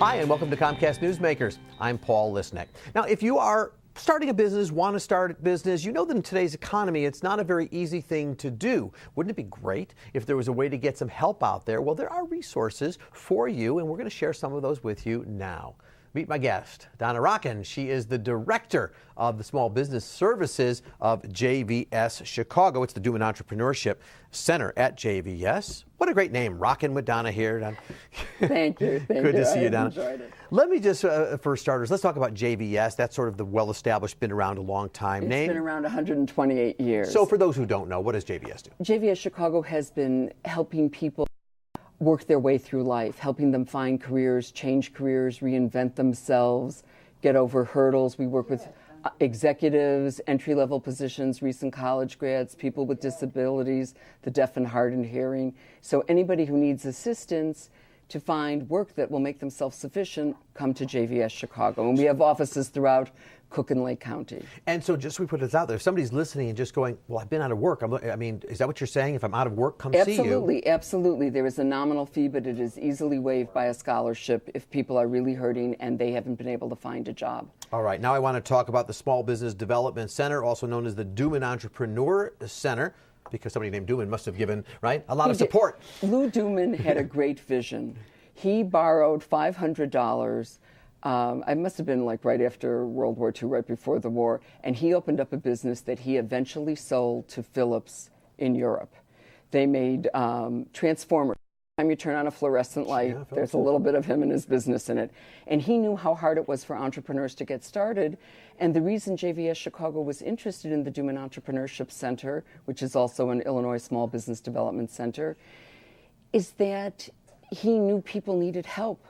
Hi, and welcome to Comcast Newsmakers. I'm Paul Lisnek. Now, if you are starting a business, want to start a business, you know that in today's economy, it's not a very easy thing to do. Wouldn't it be great if there was a way to get some help out there? Well, there are resources for you, and we're going to share some of those with you now. Meet my guest, Donna Rockin. She is the director of the Small Business Services of JVS Chicago. It's the Duman Entrepreneurship Center at JVS. What a great name, Rockin' with Donna here. Donna. Thank you. Good to see you, Donna. Enjoyed it. Let me just, for starters, let's talk about JVS. That's sort of the well-established, been around a long time name. It's been around 128 years. So for those who don't know, what does JVS do? JVS Chicago has been helping people work their way through life, helping them find careers, change careers, reinvent themselves, get over hurdles. We work with executives, entry-level positions, recent college grads, people with disabilities, the deaf and hard of hearing. So anybody who needs assistance to find work that will make them self-sufficient, come to JVS Chicago. And we have offices throughout Cook and Lake County. And so just so we put this out there, if somebody's listening and just going, well, I've been out of work. I mean, is that what you're saying? If I'm out of work, come see you? Absolutely, absolutely. There is a nominal fee, but it is easily waived by a scholarship if people are really hurting and they haven't been able to find a job. All right, now I want to talk about the Small Business Development Center, also known as the Duman Entrepreneur Center, because somebody named Duman must have given, right, a lot of support. Lou Duman had a great vision. He borrowed $500. I must have been like right after World War II, right before the war, and he opened up a business that he eventually sold to Philips in Europe. They made transformers. Every time you turn on a fluorescent light, there's a little bit of him and his business in it. And he knew how hard it was for entrepreneurs to get started. And the reason JVS Chicago was interested in the Duman Entrepreneurship Center, which is also an Illinois Small Business Development Center, is that he knew people needed help.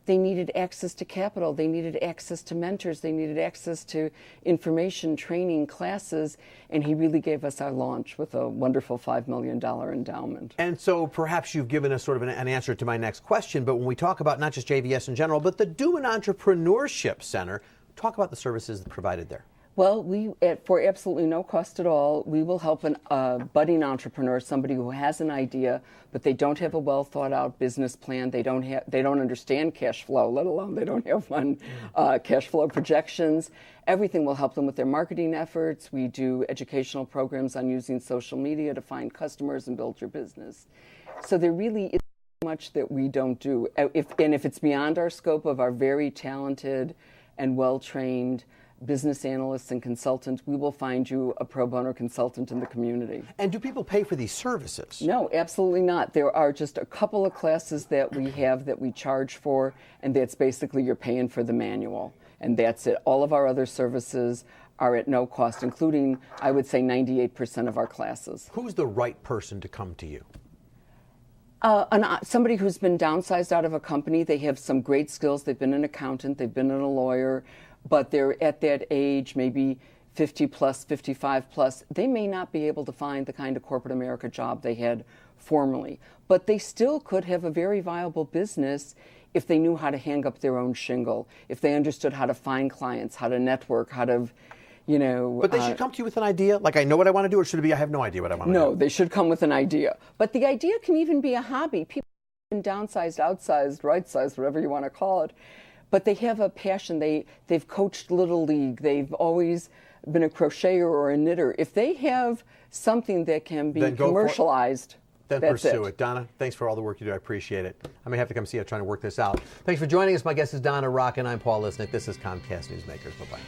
They needed access to capital. They needed access to mentors. They needed access to information, training, classes. And he really gave us our launch with a wonderful $5 million endowment. And so perhaps you've given us sort of an answer to my next question, but when we talk about not just JVS in general, but the Duman Entrepreneurship Center, talk about the services provided there. Well, for absolutely no cost at all, we will help a budding entrepreneur, somebody who has an idea, but they don't have a well thought out business plan. They don't understand cash flow, let alone they don't have one cash flow projections. Everything will help them with their marketing efforts. We do educational programs on using social media to find customers and build your business. So there really is much that we don't do. If it's beyond our scope of our very talented and well-trained business analysts and consultants, we will find you a pro bono consultant in the community. And do people pay for these services? No, absolutely not. There are just a couple of classes that we have that we charge for, and that's basically you're paying for the manual. And that's it. All of our other services are at no cost, including, I would say, 98% of our classes. Who's the right person to come to you? Somebody who's been downsized out of a company. They have some great skills. They've been an accountant. They've been a lawyer. But they're at that age, maybe 50 plus, 55 plus. They may not be able to find the kind of corporate America job they had formerly. But they still could have a very viable business if they knew how to hang up their own shingle, if they understood how to find clients, how to network, how to, But they should come to you with an idea? Like, I know what I want to do, or should it be, I have no idea what I want to do? No, they should come with an idea. But the idea can even be a hobby. People have been downsized, outsized, right-sized, whatever you want to call it. But they have a passion. They've coached Little League. They've always been a crocheter or a knitter. If they have something that can be commercialized, then pursue it. Donna, thanks for all the work you do. I appreciate it. I may have to come see you trying to work this out. Thanks for joining us. My guest is Donna Rockin. I'm Paul Lisnek. This is Comcast Newsmakers. Bye-bye.